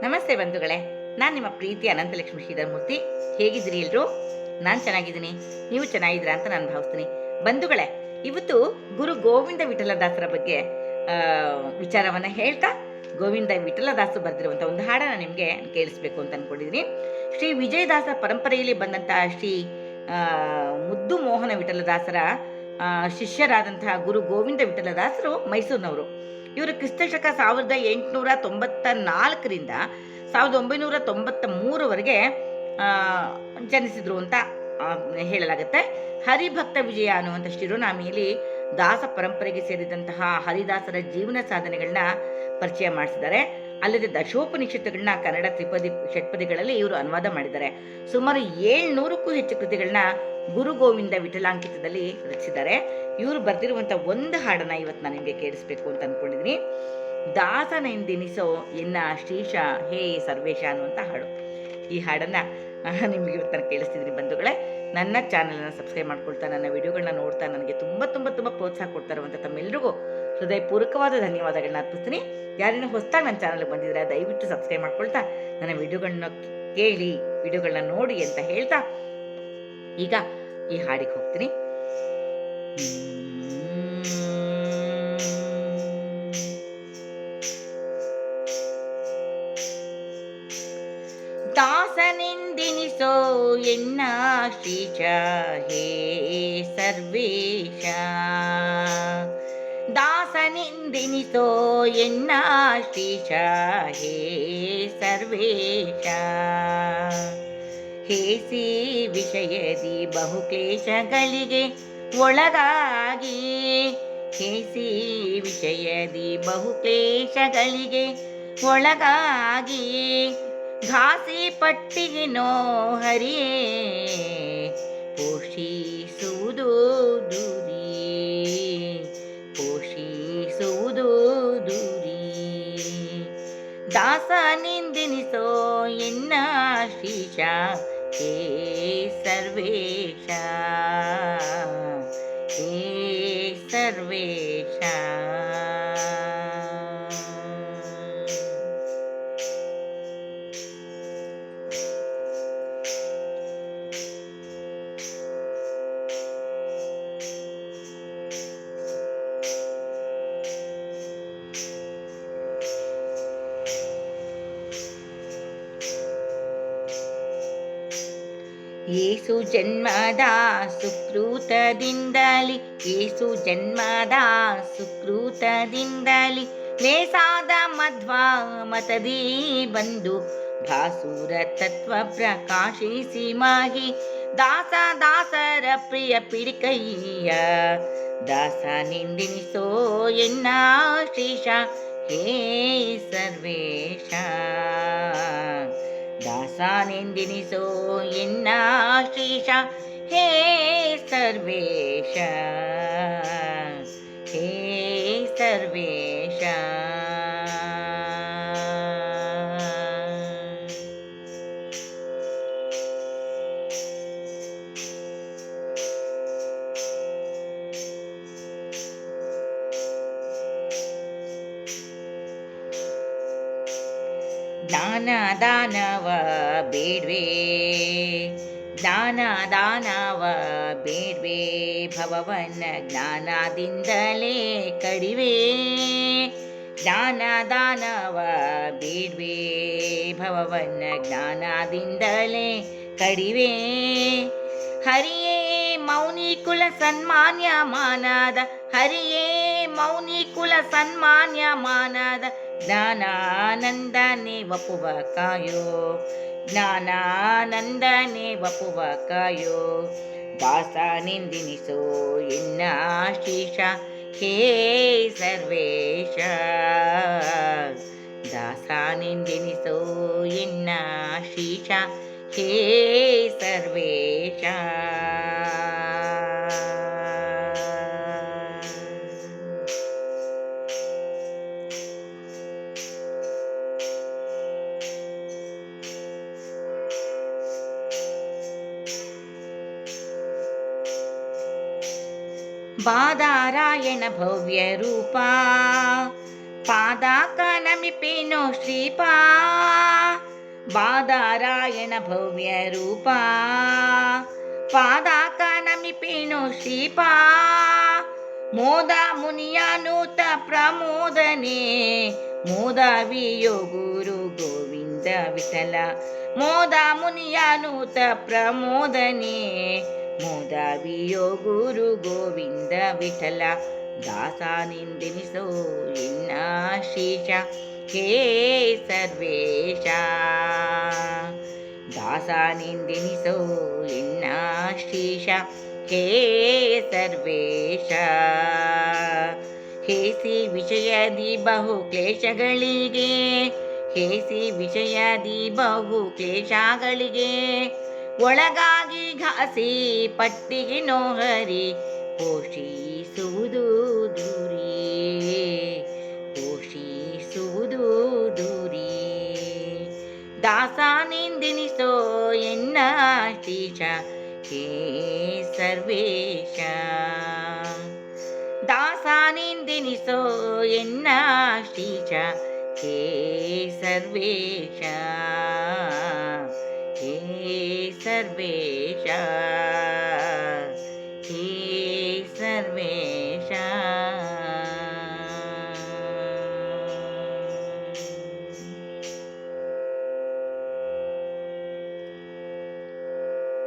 ನಮಸ್ತೆ ಬಂಧುಗಳೇ, ನಾನು ನಿಮ್ಮ ಪ್ರೀತಿ ಅನಂತಲಕ್ಷ್ಮಿ ಶ್ರೀಧರಮೂರ್ತಿ. ಹೇಗಿದ್ದೀರಿ ಎಲ್ಲರೂ? ನಾನು ಚೆನ್ನಾಗಿದ್ದೀನಿ, ನೀವು ಚೆನ್ನಾಗಿದ್ದೀರಾ ಅಂತ ನಾನು ಭಾವಿಸ್ತೀನಿ. ಬಂಧುಗಳೇ, ಇವತ್ತು ಗುರು ಗೋವಿಂದ ವಿಠಲದಾಸರ ಬಗ್ಗೆ ವಿಚಾರವನ್ನು ಹೇಳ್ತಾ, ಗೋವಿಂದ ವಿಠಲದಾಸರು ಬರೆದಿರುವಂಥ ಒಂದು ಹಾಡನ್ನು ನಿಮಗೆ ಕೇಳಿಸ್ಬೇಕು ಅಂತ ಅಂದ್ಕೊಂಡಿದ್ದೀನಿ. ಶ್ರೀ ವಿಜಯದಾಸ ಪರಂಪರೆಯಲ್ಲಿ ಬಂದಂತಹ ಶ್ರೀ ಮುದ್ದು ಮೋಹನ ವಿಠಲದಾಸರ ಶಿಷ್ಯರಾದಂತಹ ಗುರು ಗೋವಿಂದ ವಿಠಲದಾಸರು ಮೈಸೂರಿನವರು. ಇವರು ಕ್ರಿಸ್ತಶಕ 1894ರಿಂದ 1993ವರೆಗೆ ಜನಿಸಿದ್ರು ಅಂತ ಹೇಳಲಾಗುತ್ತೆ. ಹರಿಭಕ್ತ ವಿಜಯ ಅನ್ನುವಂಥ ಶಿರೋನಾಮಿಯಲ್ಲಿ ದಾಸ ಪರಂಪರೆಗೆ ಸೇರಿದಂತಹ ಹರಿದಾಸರ ಜೀವನ ಸಾಧನೆಗಳನ್ನ ಪರಿಚಯ ಮಾಡಿಸಿದ್ದಾರೆ. ಅಲ್ಲದೆ ದಶೋಪನಿಷತ್ತುಗಳನ್ನ ಕನ್ನಡ ಷಟ್ಪದಿಗಳಲ್ಲಿ ಇವರು ಅನುವಾದ ಮಾಡಿದ್ದಾರೆ. ಸುಮಾರು 700ಕ್ಕೂ ಹೆಚ್ಚು ಕೃತಿಗಳನ್ನ ಗುರು ಗೋವಿಂದ ವಿಠಲಾಂಕಿತದಲ್ಲಿ ರಚಿಸಿದ್ದಾರೆ. ಇವರು ಬರೆದಿರುವಂಥ ಒಂದು ಹಾಡನ್ನ ಇವತ್ತು ನಾನು ನಿಮಗೆ ಕೇಳಿಸ್ಬೇಕು ಅಂತ ಅಂದ್ಕೊಂಡಿದ್ದೀನಿ. ದಾಸನೆಂದೆನಿಸೋ ಎನ್ನ ಶ್ರೀಶ ಹೇ ಸರ್ವೇಶ ಅನ್ನುವಂಥ ಹಾಡು. ಈ ಹಾಡನ್ನು ನಿಮಗೆ ಇವತ್ತು ನಾನು ಕೇಳಿಸ್ತಿದ್ದೀನಿ ಬಂಧುಗಳೇ. ನನ್ನ ಚಾನಲನ್ನು ಸಬ್ಸ್ಕ್ರೈಬ್ ಮಾಡ್ಕೊಳ್ತಾ, ನನ್ನ ವಿಡಿಯೋಗಳನ್ನ ನೋಡ್ತಾ ನನಗೆ ತುಂಬ ತುಂಬ ತುಂಬ ಪ್ರೋತ್ಸಾಹ ಕೊಡ್ತಾ ಇರುವಂಥ ತಮ್ಮೆಲ್ಲರಿಗೂ ಹೃದಯಪೂರ್ವಕವಾದ ಧನ್ಯವಾದಗಳನ್ನ ಅರ್ಪಿಸ್ತೀನಿ. ಯಾರೇನೋ ಹೊಸದಾಗಿ ನನ್ನ ಚಾನಲ್ಗೆ ಬಂದಿದ್ರೆ ದಯವಿಟ್ಟು ಸಬ್ಸ್ಕ್ರೈಬ್ ಮಾಡ್ಕೊಳ್ತಾ ನನ್ನ ವಿಡಿಯೋಗಳನ್ನ ಕೇಳಿ, ವಿಡಿಯೋಗಳನ್ನ ನೋಡಿ ಅಂತ ಹೇಳ್ತಾ ಈಗ ಈ ಹಾಡಿಗೆ ಹೋಗ್ತೀನಿ. ದಾಸನೆಂದೆನಿಸೋ ಎನ್ನ ಶ್ರೀಶ ಹೇ ಸರ್ವೇಶ, ದಾಸನೆಂದೆನಿಸೋ ಎನ್ನ ಶ್ರೀಶ ಹೇ ಸರ್ವೇಶ. ಹೇಸಿ ವಿಷಯದಿ ಬಹುಕ್ಲೇಶಗಳಿಗೆ ಒಳಗಾಗಿ, ಹೇಸಿ ವಿಷಯದಿ ಬಹುಕ್ಲೇಶಗಳಿಗೆ ಒಳಗಾಗಿ, ಘಾಸಿ ಪಟ್ಟಿಗೆನೋ ಹರಿಯೇ ಪೋಷಿಸುವುದು ದುರಿ, ಪೋಷಿಸುವುದು ದುರಿ. ದಾಸನೆಂದೆನಿಸೋ ಎನ್ನ ಶ್ರೀಶ ಹೇ ಸರ್ವೇಶ, ಹೇ ಸರ್ವೇಶ. ಏಸು ಜನ್ಮದ ಸುಕೃತದಿಂದಲಿ, ಏಸು ಜನ್ಮದ ಸುಕೃತದಿಂದಲಿ ಲೇಸಾದ ಮಧ್ವ ಮತದಿ ಬಂದು ಭಾಸುರ ತತ್ವ ಪ್ರಕಾಶಿಸಿ ಮಾಗಿ, ದಾಸ ದಾಸರ ಪ್ರಿಯ ಪಿಡಿಕಯ್ಯ ದಾಸನೆಂದೆನಿಸೋ ಎನ್ನ ಶ್ರೀಶ ಹೇ ಸರ್ವೇಶ, ದಾಸನೆಂದೆನಿಸೋ ಎನ್ನ ಶ್ರೀಶ ಹೇ ಸರ್ವೇಶ, ಹೇ ಸರ್ವೇಶ. ಜ್ಞಾನ ದಾನವ ಬೇಡ್ವೆ, ಜ್ಞಾನ ದಾನವ ಬೇಡ್ವೆ, ಭವವನ್ನ ಜ್ಞಾನದಿಂದಲೇ ಕಡಿವೆ, ಜ್ಞಾನ ದಾನವ ಬೇಡ್ವೆ, ಭವವನ್ನ ಜ್ಞಾನದಿಂದಲೇ ಕಡಿವೆ. ಹರಿಯೇ ಮೌನಿ ಕುಲ ಸನ್ಮಾನ್ಯ ಮಾನದ, ಹರಿಯೇ ಮೌನಿ ಕುಲ ಸನ್ಮಾನ್ಯ ಮಾನದ, ಜ್ಞಾನಾನಂದನೆ ವಪುವ ಕಾಯೋ, ಜ್ಞಾನಾನಂದನೆ ವಪುವ ಕಾಯೋ. ದಾಸನೆಂದೆನಿಸೋ ಎನ್ನ ಶ್ರೀಶ ಹೇ ಸರ್ವೇಶ, ದಾಸನೆಂದೆನಿಸೋ ಎನ್ನ ಶ್ರೀಶ ಹೇ ಸರ್ವೇಶ. ಬಾದಾರಾಯಣ ಭವ್ಯ ರೂಪ, ಪಾದಾಕ ನಮಿಪೇನೋ ಶ್ರೀಪಾ, ಬಾದರಾಯಣ ಭವ್ಯ ರೂಪ ಪಾದಾಕ ನಮಿಪೇಣು ಶ್ರೀಪಾ ಮೋದ ಮುನಿಯಾನೂತ ಪ್ರಮೋದನೆ ಮೋದವಿಯೋ ಗುರು ಗೋವಿಂದ ವಿಠಲ ಮೋದ ಮುನಿಯಾನೂತ ಪ್ರಮೋದನೆ ಮೋದವಿಯೋ ಗುರು ಗೋವಿಂದ ವಿಠಲ ದಾಸನಿಂದೆನಿಸೋ ಎನ್ನ ಶೇಷ ಹೇ ಸರ್ವೇಶ ದಾಸನಿಂದೆನಿಸೋ ಎನ್ನ ಶೇಷ ಹೇ ಸರ್ವೇಶ ಹೇಸಿ ವಿಷಯದಿ ಬಹು ಕ್ಲೇಶಗಳಿಗೆ ಹೇಸಿ ವಿಷಯದಿ ಬಹು ಕ್ಲೇಶಗಳಿಗೆ ಒಳಗಾಗಿ ಘಾಸಿ ಪಟ್ಟಿಗೆ ನೋಹರಿ ಪೋಷಿಸುವುದು ದೂರಿ ಪೋಷಿಸುವುದು ದೂರಿ ದಾಸನಿಂದೆನಿಸೋ ಎನ್ನ ಶ್ರೀಶ ಹೇ ಸರ್ವೇಶ ದಾಸನಿಂದೆನಿಸೋ ಎನ್ನ ಶ್ರೀಶ ಹೇ ಸರ್ವೇಶ ಹೇ ಸರ್ವೇಶ